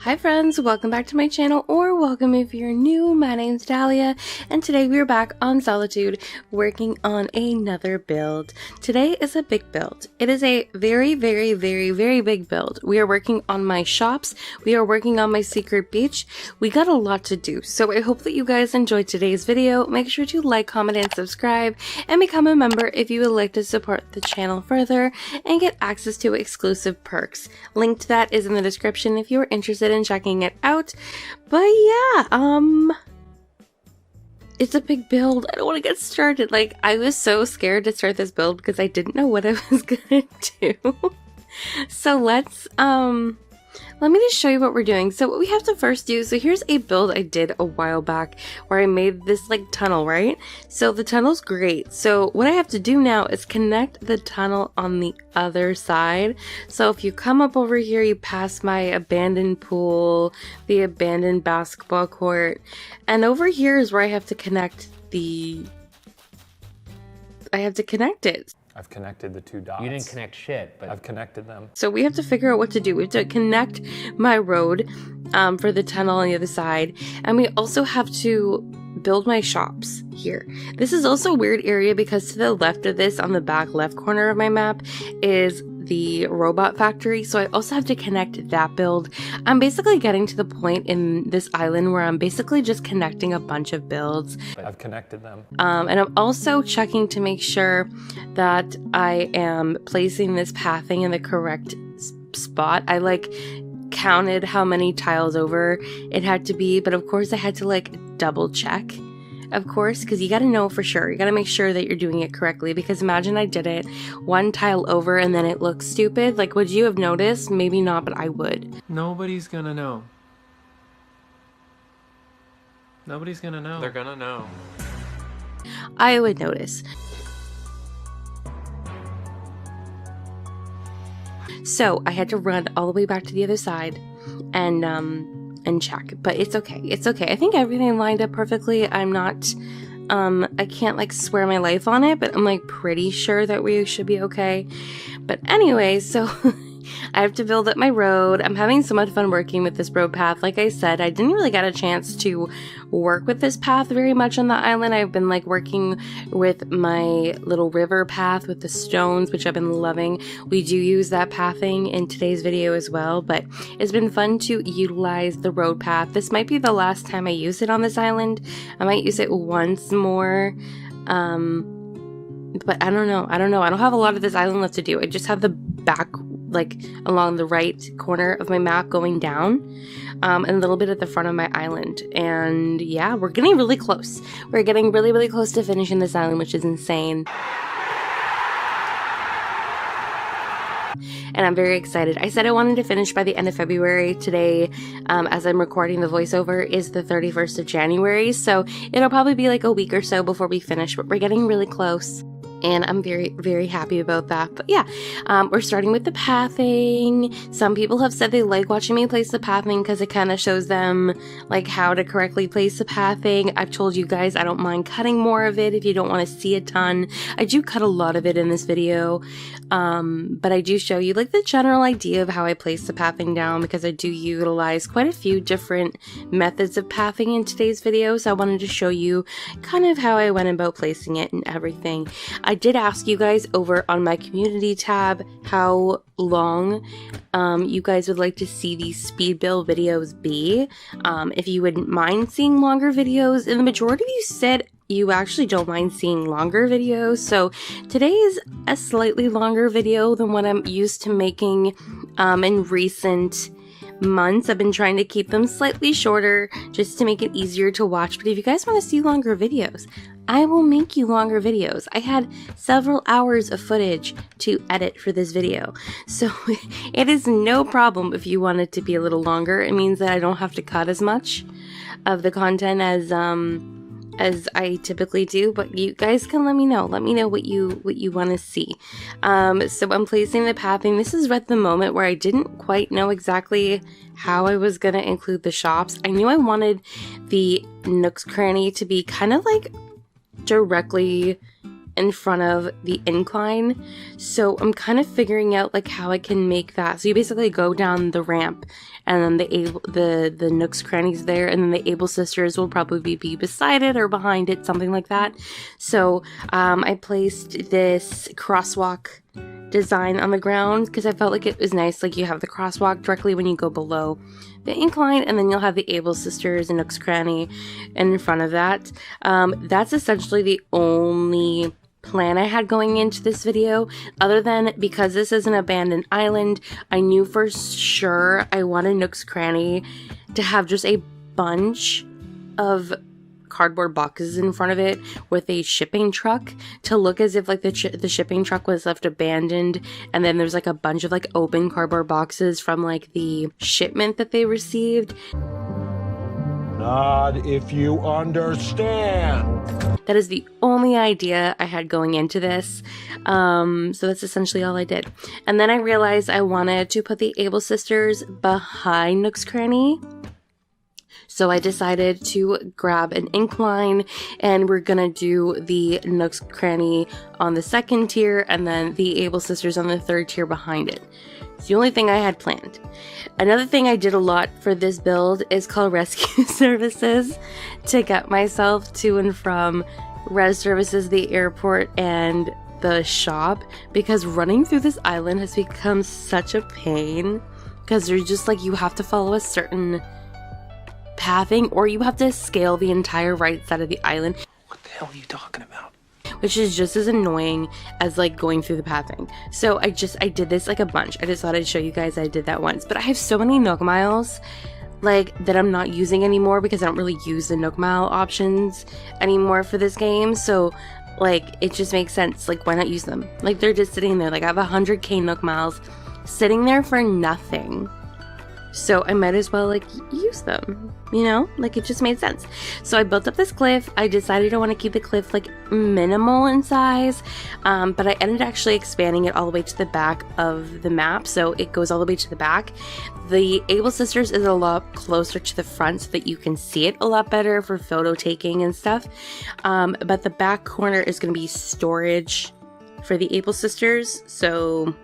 Hi friends, welcome back to my channel, or welcome if you're new. My name's Dahlia, and today we're back on Solitude working on another build. Today is a big build. It is a very big build. We are working on my shops, we are working on my secret beach. We got a lot to do, so I hope that you guys enjoyed today's video. Make sure to like, comment, and subscribe, and become a member if you would like to support the channel further and get access to exclusive perks. Link to that is in the description if you are interested in checking it out. But yeah, it's a big build. I don't want to get started. Like, I was so scared to start this build because I didn't know what I was gonna do. So let me just show you what we're doing. So what we have to first do, so here's a build I did a while back where I made this like tunnel, right? So the tunnel's great. So what I have to do now is connect the tunnel on the other side. So if you come up over here, you pass my abandoned pool, the abandoned basketball court, and over here is where I have to connect it. I've connected the two dots. You didn't connect shit, but I've connected them. So we have to figure out what to do. We have to connect my road for the tunnel on the other side. And we also have to build my shops here. This is also a weird area because to the left of this, on the back left corner of my map, is the robot factory. So I also have to connect that build. I'm basically getting to the point in this island where I'm basically just connecting a bunch of builds. I've connected them. And I'm also checking to make sure that I am placing this pathing in the correct spot. I like counted how many tiles over it had to be, but of course I had to like double check, of course, because you got to know for sure. You got to make sure that you're doing it correctly, because imagine I did it one tile over and then it looks stupid. Like, would you have noticed? Maybe not, but I would. Nobody's gonna know. Nobody's gonna know. They're gonna know. I would notice. So I had to run all the way back to the other side and check, but it's okay. It's okay. I think everything lined up perfectly. I'm not, I can't like swear my life on it, but I'm like pretty sure that we should be okay. But anyway, so I have to build up my road. I'm having so much fun working with this road path. Like I said, I didn't really get a chance to work with this path very much on the island. I've been like working with my little river path with the stones, which I've been loving. We do use that pathing in today's video as well, but it's been fun to utilize the road path. This might be the last time I use it on this island. I might use it once more. But I don't know. I don't have a lot of this island left to do. I just have the back, like along the right corner of my map going down, and a little bit at the front of my island. And yeah, we're getting really close. We're getting really close to finishing this island, which is insane. And I'm very excited. I said I wanted to finish by the end of February. Today, as I'm recording the voiceover, is the 31st of January. So it'll probably be like a week or so before we finish, but we're getting really close. And I'm very happy about that. But yeah, we're starting with the pathing. Some people have said they like watching me place the pathing because it kind of shows them like how to correctly place the pathing. I've told you guys I don't mind cutting more of it if you don't want to see a ton. I do cut a lot of it in this video, but I do show you like the general idea of how I place the pathing down, because I do utilize quite a few different methods of pathing in today's video. So I wanted to show you kind of how I went about placing it and everything. I did ask you guys over on my community tab how long you guys would like to see these speed build videos be. If you wouldn't mind seeing longer videos, and the majority of you said you actually don't mind seeing longer videos. So today is a slightly longer video than what I'm used to making in recent months. I've been trying to keep them slightly shorter just to make it easier to watch. But if you guys want to see longer videos, I will make you longer videos. I had several hours of footage to edit for this video, so it is no problem if you want it to be a little longer. It means that I don't have to cut as much of the content as I typically do, but you guys can let me know what you want to see. So I'm placing the pathing. This is at the moment where I didn't quite know exactly how I was gonna include the shops. I knew I wanted the Nook's Cranny to be kind of like directly in front of the incline. So I'm kind of figuring out like how I can make that. So you basically go down the ramp, and then the Nooks Crannies there, and then the Able Sisters will probably be beside it or behind it, something like that. So I placed this crosswalk design on the ground because I felt like it was nice. Like you have the crosswalk directly when you go below the incline, and then you'll have the Able Sisters and Nooks Cranny in front of that. That's essentially the only plan I had going into this video, other than because this is an abandoned island, I knew for sure I wanted Nooks Cranny to have just a bunch of cardboard boxes in front of it with a shipping truck to look as if like the shipping truck was left abandoned, and then there's like a bunch of like open cardboard boxes from like the shipment that they received. Nod if you understand. That is the only idea I had going into this. So that's essentially all I did. And then I realized I wanted to put the Able Sisters behind Nooks Cranny. So I decided to grab an incline, and we're gonna do the Nooks Cranny on the second tier and then the Able Sisters on the third tier behind it. It's the only thing I had planned. Another thing I did a lot for this build is call rescue services to get myself to and from res services, the airport, and the shop, because running through this island has become such a pain because there's just like you have to follow a certain pathing, or you have to scale the entire right side of the island. What the hell are you talking about? Which is just as annoying as like going through the pathing. So I did this like a bunch. I just thought I'd show you guys I did that once. But I have so many Nook Miles like that I'm not using anymore because I don't really use the Nook Mile options anymore for this game. So like it just makes sense. Like why not use them? Like they're just sitting there. Like I have 100k Nook Miles sitting there for nothing. So I might as well like use them, you know, like it just made sense. So I built up this cliff. I decided I want to keep the cliff like minimal in size, but I ended actually expanding it all the way to the back of the map. So it goes all the way to the back. The Able Sisters is a lot closer to the front so that you can see it a lot better for photo taking and stuff. But the back corner is going to be storage for the Able Sisters. So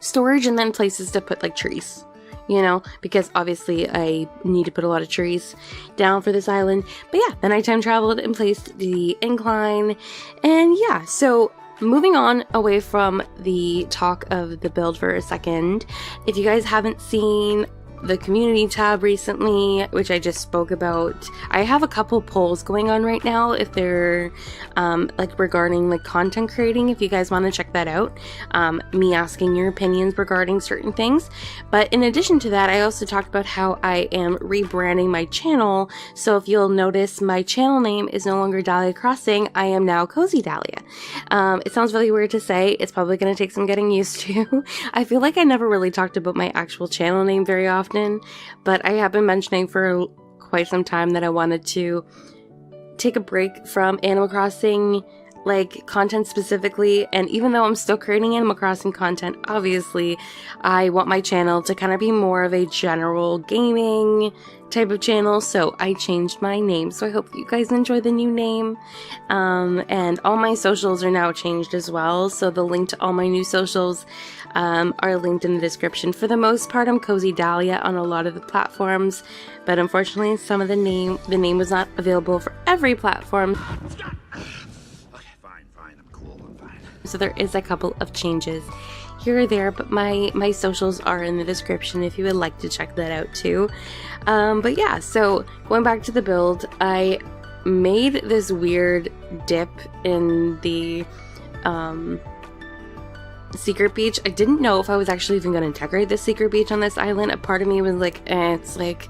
storage and then places to put like trees. You know, because obviously I need to put a lot of trees down for this island. But yeah, then I time traveled and placed the incline. And yeah, so moving on away from the talk of the build for a second, if you guys haven't seen the community tab recently, which I just spoke about, I have a couple polls going on right now if they're like regarding like content creating, if you guys want to check that out, me asking your opinions regarding certain things. But in addition to that, I also talked about how I am rebranding my channel. So if you'll notice, my channel name is no longer Dahlia Crossing. I am now Cozy Dahlia. It sounds really weird to say. It's probably going to take some getting used to. I feel like I never really talked about my actual channel name very often, but I have been mentioning for quite some time that I wanted to take a break from Animal Crossing like content specifically, and even though I'm still creating Animal Crossing content, obviously I want my channel to kind of be more of a general gaming type of channel, so I changed my name. So I hope you guys enjoy the new name, and all my socials are now changed as well, so the link to all my new socials are linked in the description. For the most part, I'm Cozy Dahlia on a lot of the platforms, but unfortunately some of the name was not available for every platform. So there is a couple of changes here or there, but my socials are in the description if you would like to check that out too. But yeah, so going back to the build, I made this weird dip in the secret beach. I didn't know if I was actually even going to decorate the secret beach on this island. A part of me was like, it's like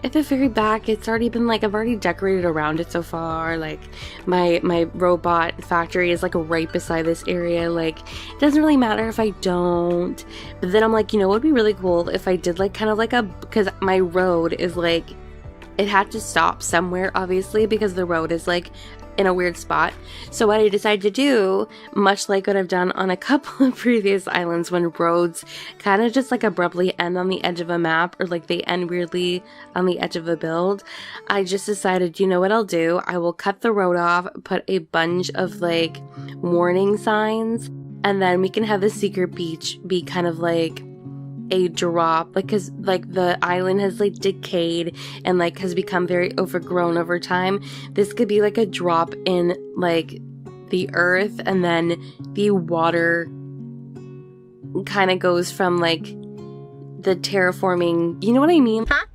at the very back, it's already been like, I've already decorated around it so far. Like my robot factory is like right beside this area. Like it doesn't really matter if I don't. But then I'm like, you know, it would be really cool if I did like kind of like because my road is like it had to stop somewhere, obviously, because the road is like in a weird spot. So what I decided to do, much like what I've done on a couple of previous islands when roads kind of just like abruptly end on the edge of a map, or like they end weirdly on the edge of a build, I just decided, you know what I'll do? I will cut the road off, put a bunch of like warning signs, and then we can have the secret beach be kind of like a drop, like, because like the island has like decayed and like has become very overgrown over time. This could be like a drop in like the earth, and then the water kind of goes from like the terraforming, you know what I mean? Huh?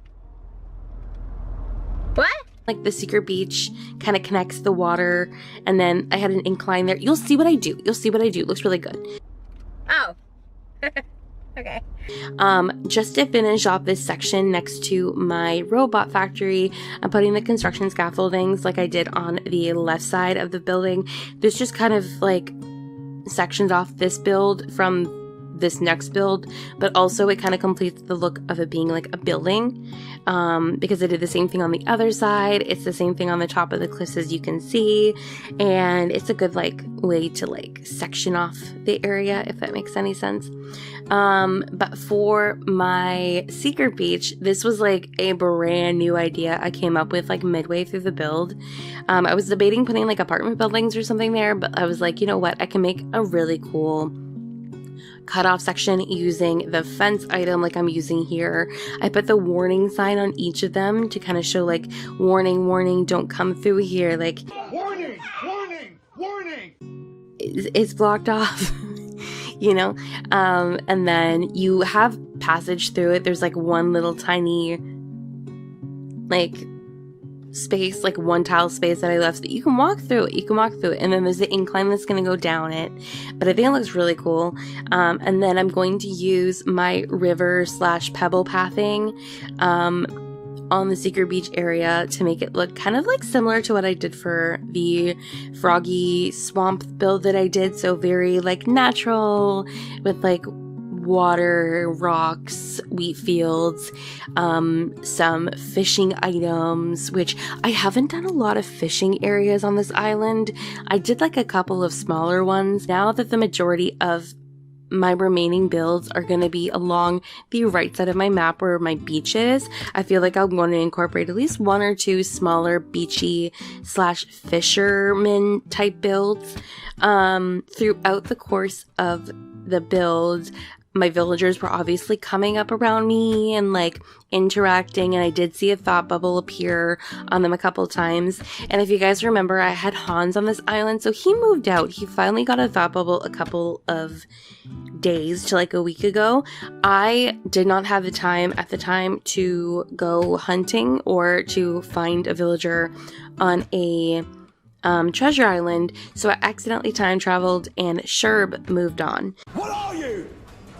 What? Like the secret beach kind of connects the water, and then I had an incline there. You'll see what I do. You'll see what I do. It looks really good. Oh. Okay. Just to finish off this section next to my robot factory, I'm putting the construction scaffoldings like I did on the left side of the building. This just kind of like sections off this build from this next build, but also it kind of completes the look of it being like a building, because I did the same thing on the other side. It's the same thing on the top of the cliffs, as you can see, and it's a good like way to like section off the area, if that makes any sense. But for my secret beach, this was like a brand new idea I came up with like midway through the build. I was debating putting like apartment buildings or something there, but I was like, you know what, I can make a really cool cutoff section using the fence item like I'm using here. I put the warning sign on each of them to kind of show like, warning, warning, don't come through here, like Warning! Warning! Warning! it's blocked off. You know, and then you have passage through it. There's like one little tiny like space, like one tile space that I left that you can walk through it. You can walk through it, and then there's the incline that's going to go down it. But I think it looks really cool. And then I'm going to use my river / pebble pathing on the secret beach area to make it look kind of like similar to what I did for the froggy swamp build that I did. So very like natural with like water, rocks, wheat fields, some fishing items, which I haven't done a lot of fishing areas on this island. I did like a couple of smaller ones. Now that the majority of my remaining builds are going to be along the right side of my map where my beach is, I feel like I'm going to incorporate at least one or two smaller beachy / fisherman type builds. Throughout the course of the build, my villagers were obviously coming up around me and like interacting, and I did see a thought bubble appear on them a couple times. And if you guys remember, I had Hans on this island, so he moved out. He finally got a thought bubble a couple of days to like a week ago. I did not have the time at the time to go hunting or to find a villager on a treasure island, so I accidentally time traveled and Sherb moved on. What are you?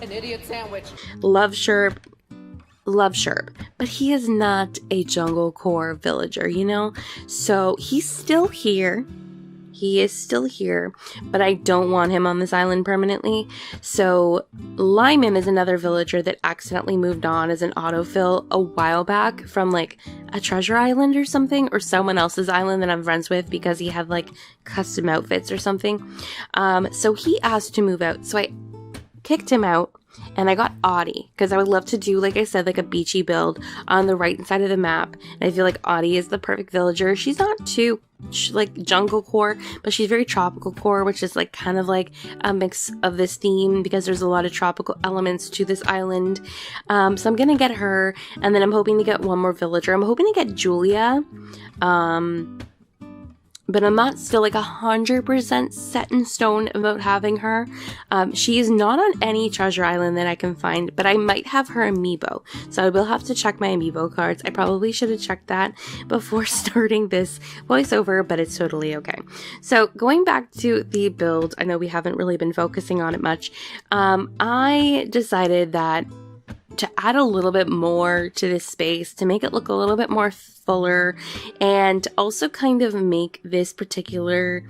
An idiot sandwich. Love Sherb, but he is not a jungle core villager, you know? So he's still here. He is still here, but I don't want him on this island permanently. So Lyman is another villager that accidentally moved on as an autofill a while back from like a treasure island or something, or someone else's island that I'm friends with because he had like custom outfits or something. So he asked to move out. So I kicked him out, and I got Audie because I would love to do, like I said, like a beachy build on the right side of the map. And I feel like Audie is the perfect villager. She's not too like jungle core, but she's very tropical core, which is like kind of like a mix of this theme because there's a lot of tropical elements to this island. So I'm gonna get her, and then I'm hoping to get one more villager. I'm hoping to get Julia. But I'm not still like 100% set in stone about having her. She is not on any treasure island that I can find, but I might have her amiibo. So I will have to check my amiibo cards. I probably should have checked that before starting this voiceover, but it's totally okay. So going back to the build, I know we haven't really been focusing on it much. I decided that to add a little bit more to this space, to make it look a little bit more fuller, and also kind of make this particular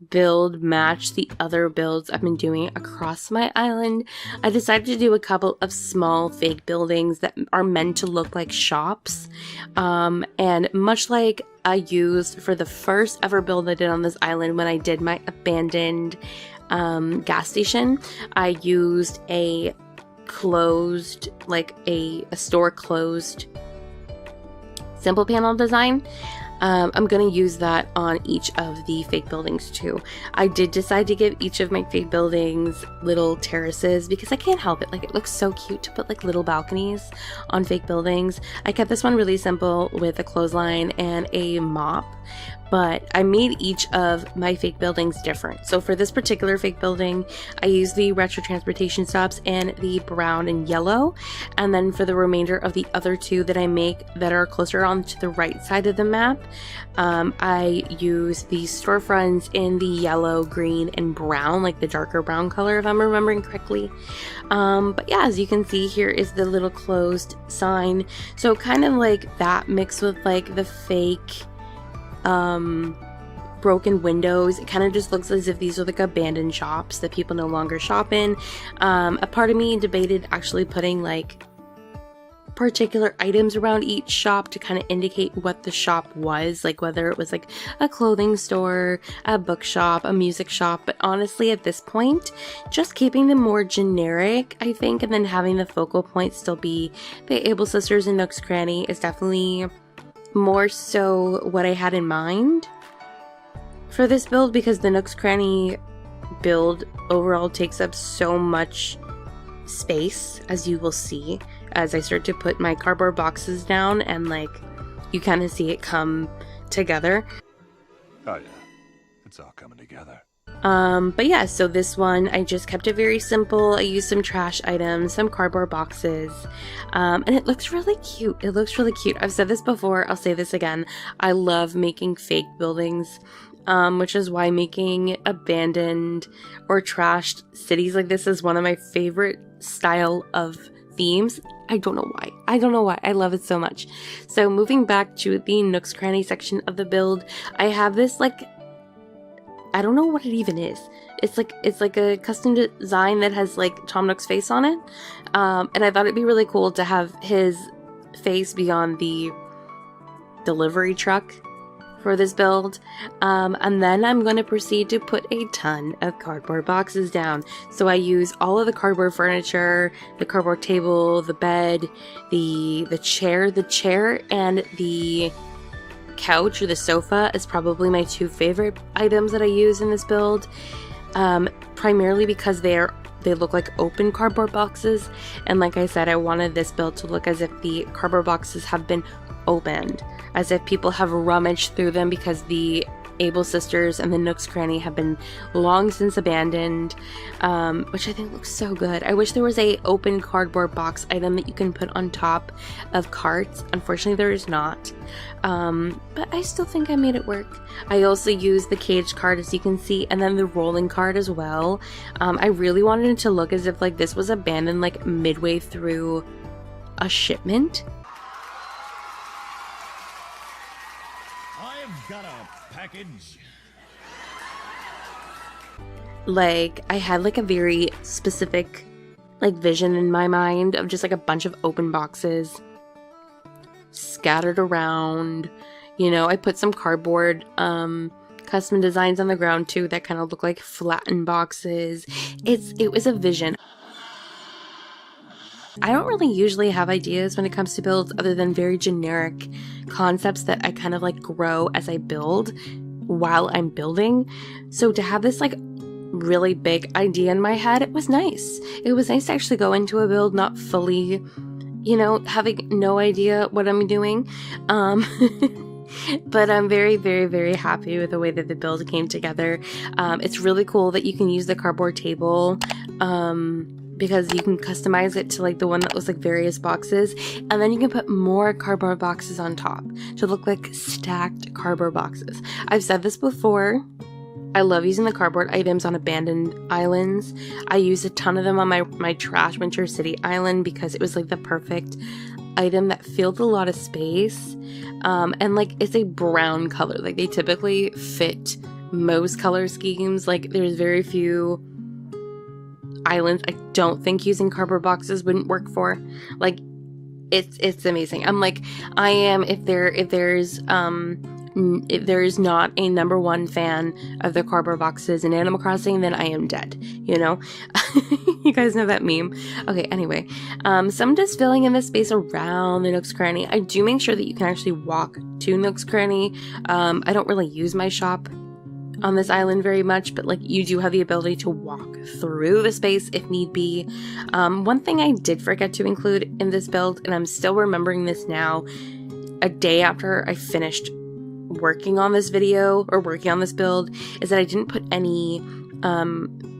build match the other builds I've been doing across my island, I decided to do a couple of small fake buildings that are meant to look like shops. And much like I used for the first ever build I did on this island when I did my abandoned gas station, I used a closed, like a store closed simple panel design. I'm going to use that on each of the fake buildings too. I did decide to give each of my fake buildings little terraces because I can't help it. Like, it looks so cute to put like little balconies on fake buildings. I kept this one really simple with a clothesline and a mop, but I made each of my fake buildings different. So for this particular fake building, I used the retro transportation stops and the brown and yellow. And then for the remainder of the other two that I make that are closer on to the right side of the map, I use the storefronts in the yellow, green, and brown, like the darker brown color if I'm remembering correctly. But yeah, as you can see, here is the little closed sign. So kind of like that mixed with like the fake broken windows. It kind of just looks as if these are like abandoned shops that people no longer shop in. A part of me debated actually putting like particular items around each shop to kind of indicate what the shop was, like whether it was like a clothing store, a bookshop, a music shop. But honestly, at this point, just keeping them more generic, I think, and then having the focal point still be the Able Sisters and Nook's Cranny is definitely more so what I had in mind for this build, because the Nook's Cranny build overall takes up so much space, as you will see as I start to put my cardboard boxes down, and like you kind of see it come together. Oh yeah, it's all coming together. But yeah, so this one, I just kept it very simple. I used some trash items, some cardboard boxes, and it looks really cute. It looks really cute. I've said this before, I'll say this again. I love making fake buildings, which is why making abandoned or trashed cities like this is one of my favorite style of themes. I don't know why. I love it so much. So moving back to the Nook's Cranny section of the build, I have this like, I don't know what it even is. It's like a custom design that has like Tom Nook's face on it. And I thought it'd be really cool to have his face be on the delivery truck for this build. And then I'm going to proceed to put a ton of cardboard boxes down. So I use all of the cardboard furniture, the cardboard table, the bed, the chair and the couch or the sofa is probably my two favorite items that I use in this build, primarily because they look like open cardboard boxes, and like I said, I wanted this build to look as if the cardboard boxes have been opened, as if people have rummaged through them, because the Able Sisters and the Nook's Cranny have been long since abandoned, which I think looks so good. I wish there was a open cardboard box item that you can put on top of carts. Unfortunately, there is not, but I still think I made it work. I also used the cage cart, as you can see, and then the rolling cart as well. I really wanted it to look as if like this was abandoned like midway through a shipment. I've got a package. Like, I had like a very specific like vision in my mind of just like a bunch of open boxes scattered around. You know, I put some cardboard custom designs on the ground too that kind of look like flattened boxes. It was a vision. I don't really usually have ideas when it comes to builds other than very generic concepts that I kind of like grow as I build while I'm building. So to have this like really big idea in my head, it was nice. It was nice to actually go into a build not fully, you know, having no idea what I'm doing. But I'm very, very, very happy with the way that the build came together. It's really cool that you can use the cardboard table, because you can customize it to like the one that looks like various boxes, and then you can put more cardboard boxes on top to look like stacked cardboard boxes. I've said this before, I love using the cardboard items on abandoned islands. I used a ton of them on my trash Winter City island because it was like the perfect item that filled a lot of space, and like it's a brown color. Like they typically fit most color schemes. Like, there's very few islands I don't think using cardboard boxes wouldn't work for. Like, it's amazing. I'm like, I am, if there's not a number one fan of the cardboard boxes in Animal Crossing, then I am dead, you know? You guys know that meme? Okay, anyway. So I'm just filling in the space around the Nook's Cranny. I do make sure that you can actually walk to Nook's Cranny. I don't really use my shop on this island very much, but like, you do have the ability to walk through the space if need be. One thing I did forget to include in this build, and I'm still remembering this now, a day after I finished working on this video or working on this build, is that I didn't put any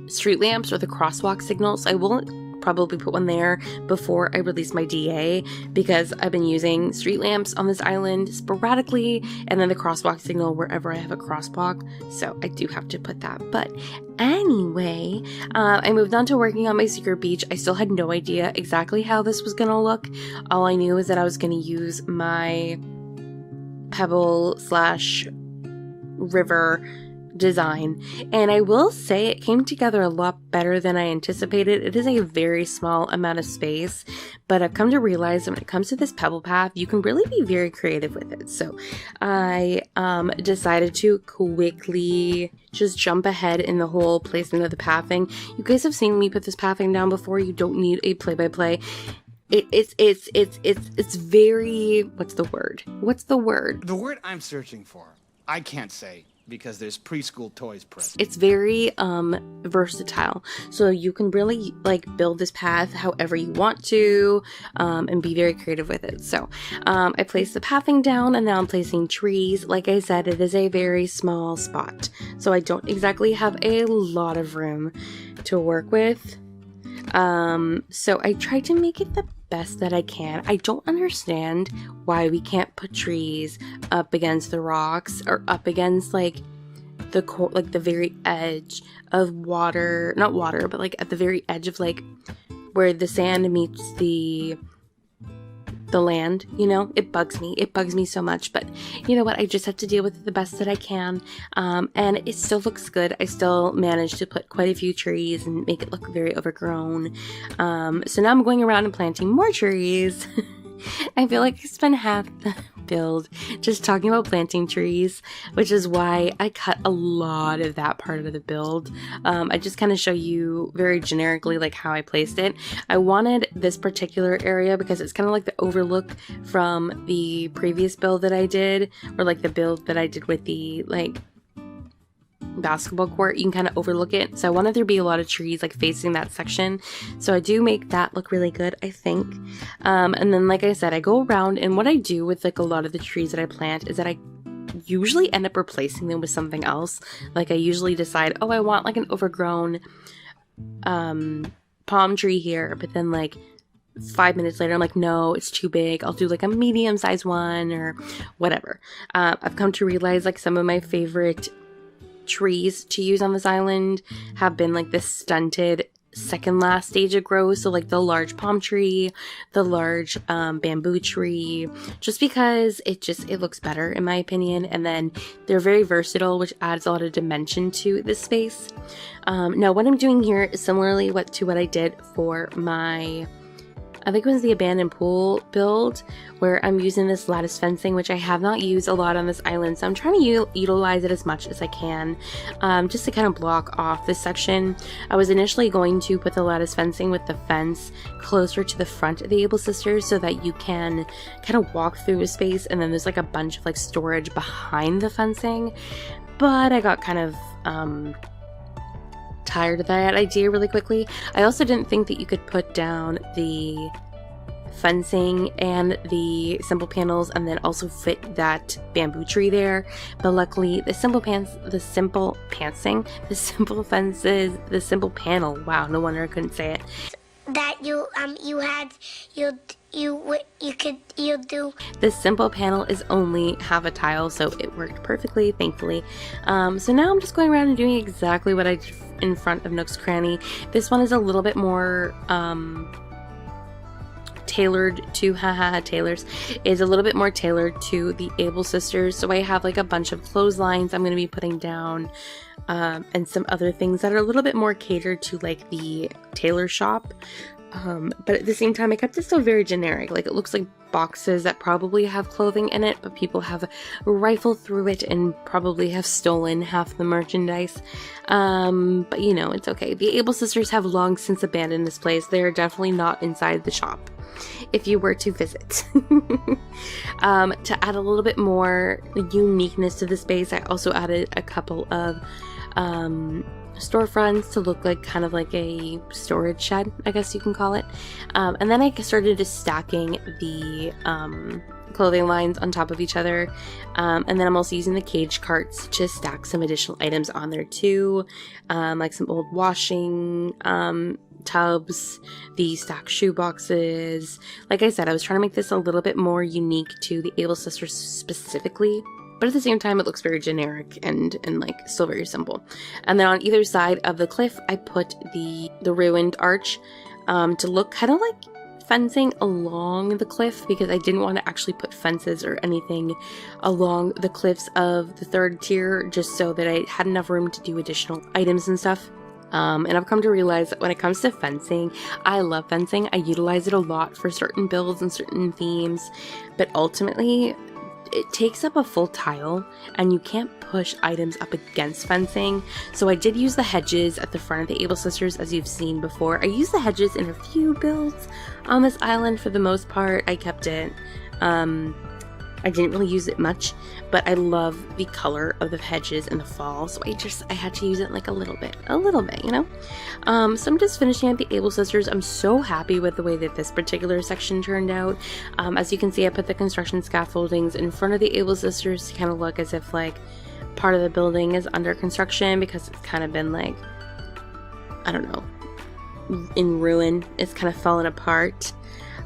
street lamps or the crosswalk signals. I will probably put one there before I release my DA, because I've been using street lamps on this island sporadically, and then the crosswalk signal wherever I have a crosswalk, so I do have to put that. But anyway, I moved on to working on my secret beach. I still had no idea exactly how this was gonna look. All I knew is that I was gonna use my pebble / river design, and I will say it came together a lot better than I anticipated. It is a very small amount of space, but I've come to realize that when it comes to this pebble path, you can really be very creative with it. So I decided to quickly just jump ahead in the whole placement of the pathing. You guys have seen me put this pathing down before. You don't need a play-by-play. It's very, what's the word? The word I'm searching for, I can't say, because there's preschool toys present. It's very versatile, so you can really like build this path however you want to, and be very creative with it. So I placed the pathing down, and now I'm placing trees. Like I said, it is a very small spot, so I don't exactly have a lot of room to work with. So I tried to make it the best that I can. I don't understand why we can't put trees up against the rocks, or up against like the very edge of water, not water, but like at the very edge of like where the sand meets the land, you know. It bugs me so much, but you know what, I just have to deal with it the best that I can, and it still looks good. I still managed to put quite a few trees and make it look very overgrown. So now I'm going around and planting more trees. I feel like I spent half the build just talking about planting trees, which is why I cut a lot of that part of the build. I just kind of show you very generically like how I placed it. I wanted this particular area because it's kind of like the overlook from the previous build that I did, or like the build that I did with the like basketball court. You can kind of overlook it, so I wanted there to be a lot of trees like facing that section, so I do make that look really good, I think. And then like I said, I go around, and what I do with like a lot of the trees that I plant is that I usually end up replacing them with something else. Like I usually decide, oh, I want like an overgrown palm tree here, but then like 5 minutes later I'm like, no, it's too big, I'll do like a medium-sized one or whatever. I've come to realize like some of my favorite trees to use on this island have been like this stunted second last stage of growth, so like the large palm tree, the large bamboo tree, just because it looks better in my opinion, and then they're very versatile, which adds a lot of dimension to this space. Now what I'm doing here is similarly to what I did for my, I think it was the abandoned pool build, where I'm using this lattice fencing, which I have not used a lot on this island, so I'm trying to utilize it as much as I can, just to kind of block off this section. I was initially going to put the lattice fencing with the fence closer to the front of the Able Sisters so that you can kind of walk through a space, and then there's like a bunch of like storage behind the fencing, but I got kind of tired of that idea really quickly. I also didn't think that you could put down the fencing and the simple panels and then also fit that bamboo tree there, but luckily the simple panel, wow, no wonder I couldn't say it, that you do. This simple panel is only half a tile, so it worked perfectly, thankfully. So now I'm just going around and doing exactly what I did in front of Nook's Cranny. This one is a little bit more tailored to, haha, tailors, is a little bit more tailored to the Able sisters. So I have like a bunch of clotheslines I'm going to be putting down, and some other things that are a little bit more catered to like the tailor shop. But at the same time, I kept it still very generic. Like, it looks like boxes that probably have clothing in it, but people have rifled through it and probably have stolen half the merchandise. But you know, it's okay. The Able sisters have long since abandoned this place. They are definitely not inside the shop if you were to visit. To add a little bit more uniqueness to the space, I also added a couple of storefronts to look like kind of like a storage shed, I guess you can call it. And then I started just stacking the clothing lines on top of each other. And then I'm also using the cage carts to stack some additional items on there too, like some old washing tubs, the stacked shoe boxes. Like I said, I was trying to make this a little bit more unique to the Able sisters specifically. But at the same time, it looks very generic and like still very simple. And then on either side of the cliff, I put the ruined arch to look kind of like fencing along the cliff, because I didn't want to actually put fences or anything along the cliffs of the third tier, just so that I had enough room to do additional items and stuff. And I've come to realize that when it comes to fencing, I love fencing. I utilize it a lot for certain builds and certain themes, but ultimately, it takes up a full tile and you can't push items up against fencing. So I did use the hedges at the front of the Able sisters, as you've seen before. I used the hedges in a few builds on this island. For the most part, I kept it. I didn't really use it much, but I love the color of the hedges in the fall, so I had to use it like a little bit, you know? So I'm just finishing up the Able sisters. I'm so happy with the way that this particular section turned out. As you can see, I put the construction scaffoldings in front of the Able sisters to kind of look as if like part of the building is under construction, because it's kind of been like, I don't know, in ruin. It's kind of fallen apart.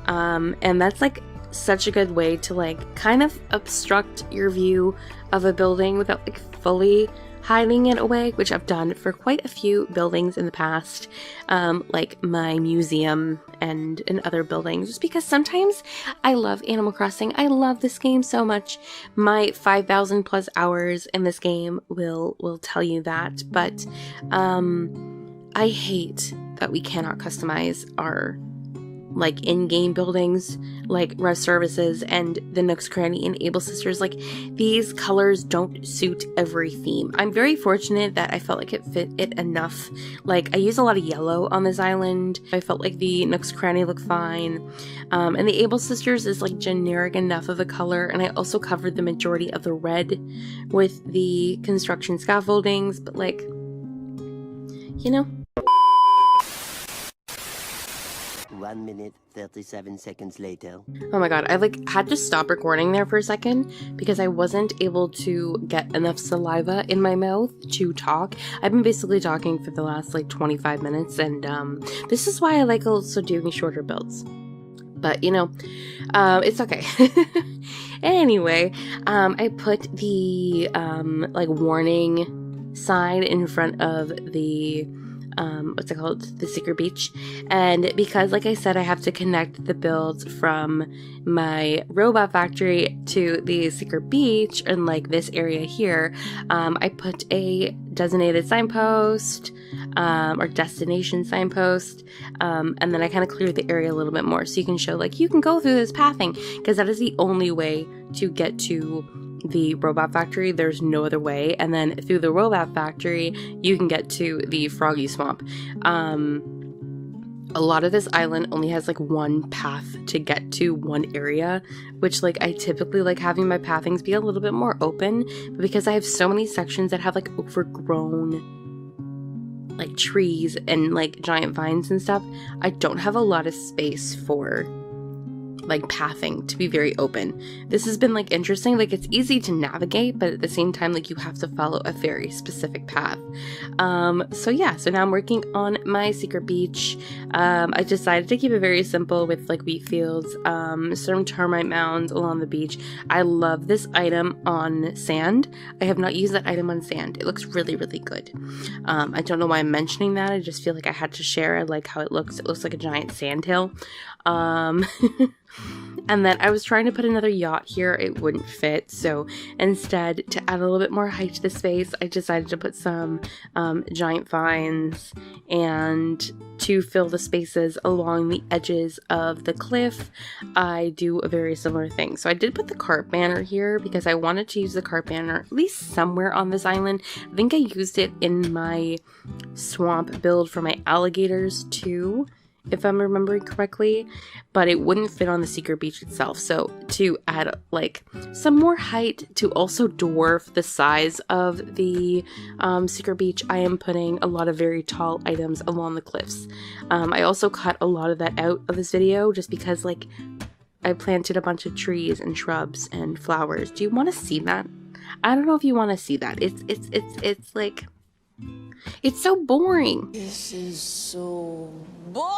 And that's like such a good way to like kind of obstruct your view of a building without like fully hiding it away, which I've done for quite a few buildings in the past, like my museum and in other buildings, just because sometimes I love Animal Crossing. I love this game so much. My 5,000 plus hours in this game will tell you that, but I hate that we cannot customize our like in-game buildings, like Res Services and the Nook's Cranny and Able sisters. Like, these colors don't suit every theme. I'm very fortunate that I felt like it fit it enough. Like, I use a lot of yellow on this island. I felt like the Nook's Cranny looked fine, and the Able sisters is like generic enough of a color. And I also covered the majority of the red with the construction scaffoldings, but like, you know. 1 minute, 37 seconds later. Oh my god, I like had to stop recording there for a second because I wasn't able to get enough saliva in my mouth to talk. I've been basically talking for the last like 25 minutes, and this is why I like also doing shorter builds. But you know, it's okay. Anyway, I put the like warning sign in front of the what's it called? The secret beach. And because, like I said, I have to connect the builds from my robot factory to the secret beach and like this area here, I put a designated signpost, or destination signpost, and then I kind of cleared the area a little bit more so you can show like you can go through this pathing, because that is the only way to get to the robot factory. There's no other way. And then through the robot factory you can get to the Froggy Swamp. A lot of this island only has like one path to get to one area, which like I typically like having my pathings be a little bit more open, but because I have so many sections that have like overgrown like trees and like giant vines and stuff, I don't have a lot of space for like pathing to be very open. This has been like interesting, like it's easy to navigate, but at the same time like you have to follow a very specific path. So yeah, so now I'm working on my secret beach. I decided to keep it very simple with like wheat fields, some termite mounds along the beach. I love this item on sand. I have not used that item on sand. It looks really, really good. I don't know why I'm mentioning that. I just feel like I had to share. I like how it looks. It looks like a giant sandhill. And then I was trying to put another yacht here. It wouldn't fit. So instead, to add a little bit more height to the space, I decided to put some giant vines and to fill the spaces along the edges of the cliff. I do a very similar thing. So I did put the carp banner here because I wanted to use the carp banner at least somewhere on this island. I think I used it in my swamp build for my alligators too, if I'm remembering correctly, but it wouldn't fit on the secret beach itself. So to add like some more height to also dwarf the size of the secret beach, I am putting a lot of very tall items along the cliffs. I also cut a lot of that out of this video just because like I planted a bunch of trees and shrubs and flowers. Do you want to see that? I don't know if you want to see that. It's like, it's so boring. This is so boring.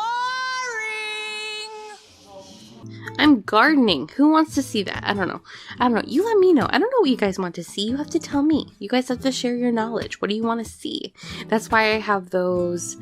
I'm gardening. Who wants to see that? I don't know. You let me know. I don't know what you guys want to see. You have to tell me. You guys have to share your knowledge. What do you want to see? That's why I have those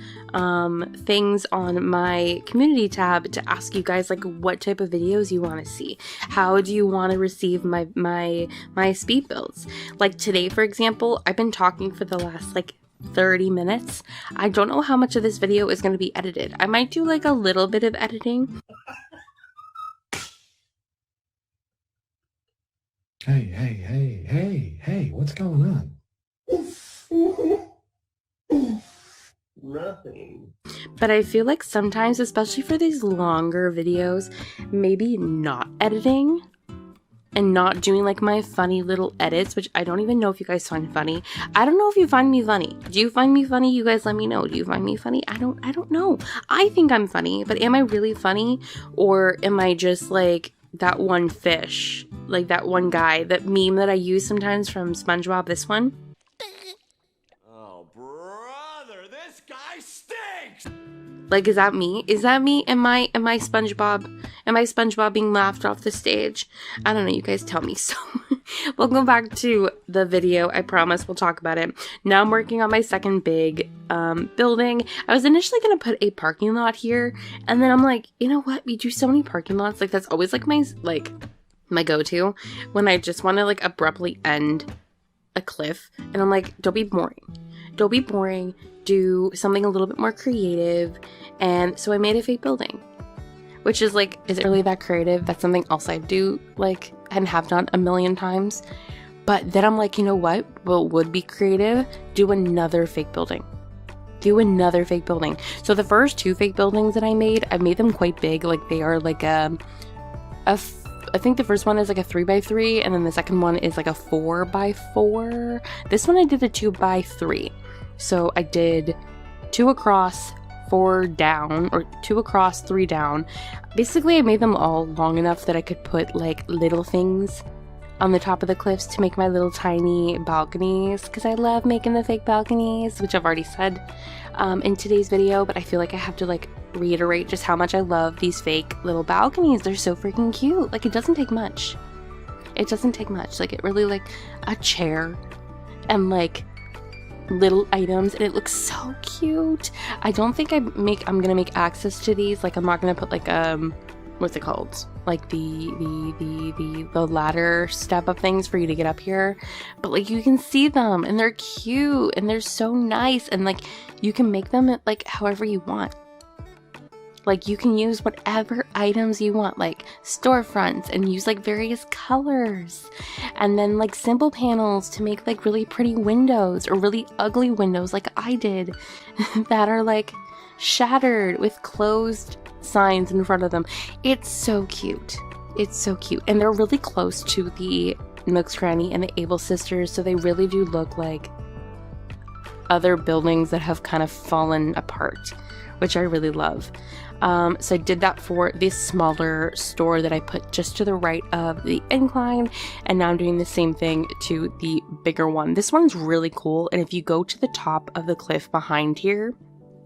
things on my community tab to ask you guys like what type of videos you want to see. How do you want to receive my speed builds? Like today, for example, I've been talking for the last like 30 minutes. I don't know how much of this video is going to be edited. I might do like a little bit of editing. Hey, what's going on? Nothing. But I feel like sometimes, especially for these longer videos, maybe not editing and not doing like my funny little edits, which I don't even know if you guys find funny. I don't know if you find me funny. Do you find me funny? You guys let me know. Do you find me funny? I don't know. I think I'm funny, but am I really funny? Or am I just like that one fish? Like that one guy, that meme that I use sometimes from SpongeBob, this one. Oh, brother, this guy stinks! Like, is that me? Is that me? Am I SpongeBob? Am I SpongeBob being laughed off the stage? I don't know, you guys tell me. So, we'll go back to the video. I promise we'll talk about it. Now I'm working on my second big building. I was initially going to put a parking lot here, and then I'm like, you know what? We do so many parking lots. Like, that's always like my go-to when I just want to like abruptly end a cliff. And I'm like, don't be boring. Don't be boring. Do something a little bit more creative. And so I made a fake building, which is like, is it really that creative? That's something else I do like and have done a million times. But then I'm like, you know what? What would be creative? Do another fake building. Do another fake building. So the first two fake buildings that I made them quite big. Like they are like I think the first one is like a 3x3, and then the second one is like a 4x4. This one I did a 2x3. So I did 2 across, 4 down, or 2 across, 3 down. Basically, I made them all long enough that I could put like little things on the top of the cliffs to make my little tiny balconies, because I love making the fake balconies, which I've already said in today's video, but I feel like I have to like reiterate just how much I love these fake little balconies. They're so freaking cute. Like, it doesn't take much. It doesn't take much. Like, it really, like, a chair and like little items, and it looks so cute. I don't think I'm gonna make access to these. Like, I'm not gonna put like what's it called, like the ladder step up things for you to get up here, but like you can see them and they're cute and they're so nice, and like you can make them like however you want. Like, you can use whatever items you want, like storefronts, and use like various colors, and then like simple panels to make like really pretty windows, or really ugly windows like I did that are like shattered with closed signs in front of them. It's so cute. It's so cute. And they're really close to the Nook's Cranny and the Able Sisters, so they really do look like other buildings that have kind of fallen apart, which I really love. So I did that for this smaller store that I put just to the right of the incline, and now I'm doing the same thing to the bigger one. This one's really cool, and if you go to the top of the cliff behind here,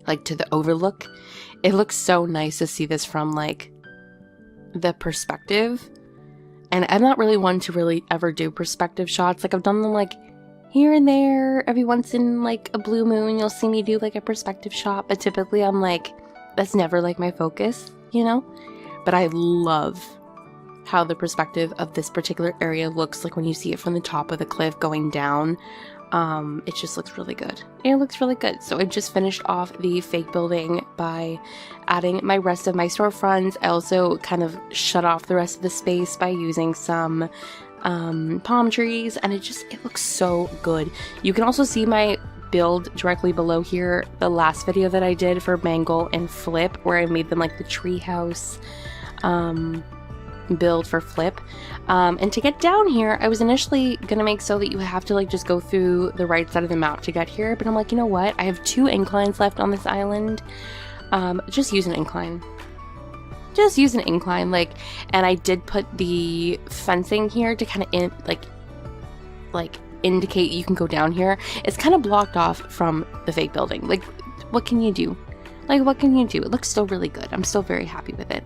like to the overlook, it looks so nice to see this from like the perspective. And I'm not really one to really ever do perspective shots. Like I've done them like here and there, every once in like a blue moon you'll see me do like a perspective shot, but typically I'm like, that's never like my focus, you know? But I love how the perspective of this particular area looks like when you see it from the top of the cliff going down. It just looks really good. It looks really good. So I just finished off the fake building by adding my rest of my storefronts. I also kind of shut off the rest of the space by using some palm trees, and it looks so good. You can also see my build directly below here, the last video that I did for Mangle and Flip, where I made them like the treehouse build for Flip. And to get down here, I was initially gonna make so that you have to like just go through the right side of the map to get here, but I'm like, you know what, I have 2 inclines left on this island. Just use an incline. Just use an incline, like, and I did put the fencing here to kind of like indicate you can go down here. It's kind of blocked off from the fake building. Like, what can you do? Like, what can you do? It looks still really good. I'm still very happy with it.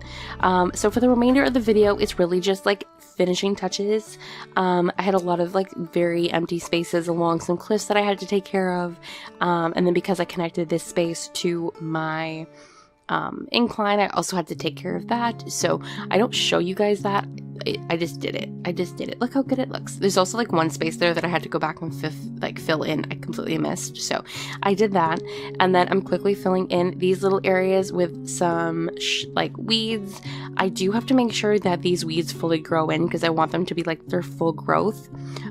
So for the remainder of the video, it's really just like finishing touches. I had a lot of like very empty spaces along some cliffs that I had to take care of. And then because I connected this space to my incline, I also had to take care of that. So I don't show you guys that. I just did it. I just did it. Look how good it looks. There's also like one space there that I had to go back and fill in. I completely missed. So I did that. And then I'm quickly filling in these little areas with some like weeds. I do have to make sure that these weeds fully grow in because I want them to be like their full growth.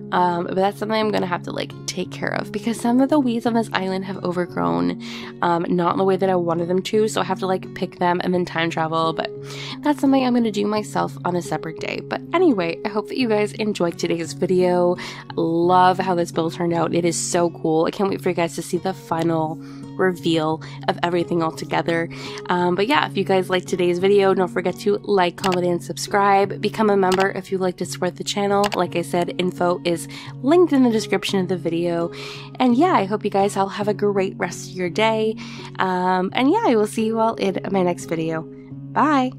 But that's something I'm gonna have to like take care of because some of the weeds on this island have overgrown, not in the way that I wanted them to. So I have to like pick them and then time travel. But that's something I'm gonna do myself on a separate day. But anyway, I hope that you guys enjoyed today's video. Love how this build turned out. It is so cool. I can't wait for you guys to see the final reveal of everything all together. But yeah, if you guys liked today's video, don't forget to like, comment, and subscribe. Become a member if you'd like to support the channel. Like I said, info is linked in the description of the video. And yeah, I hope you guys all have a great rest of your day. And yeah, I will see you all in my next video. Bye!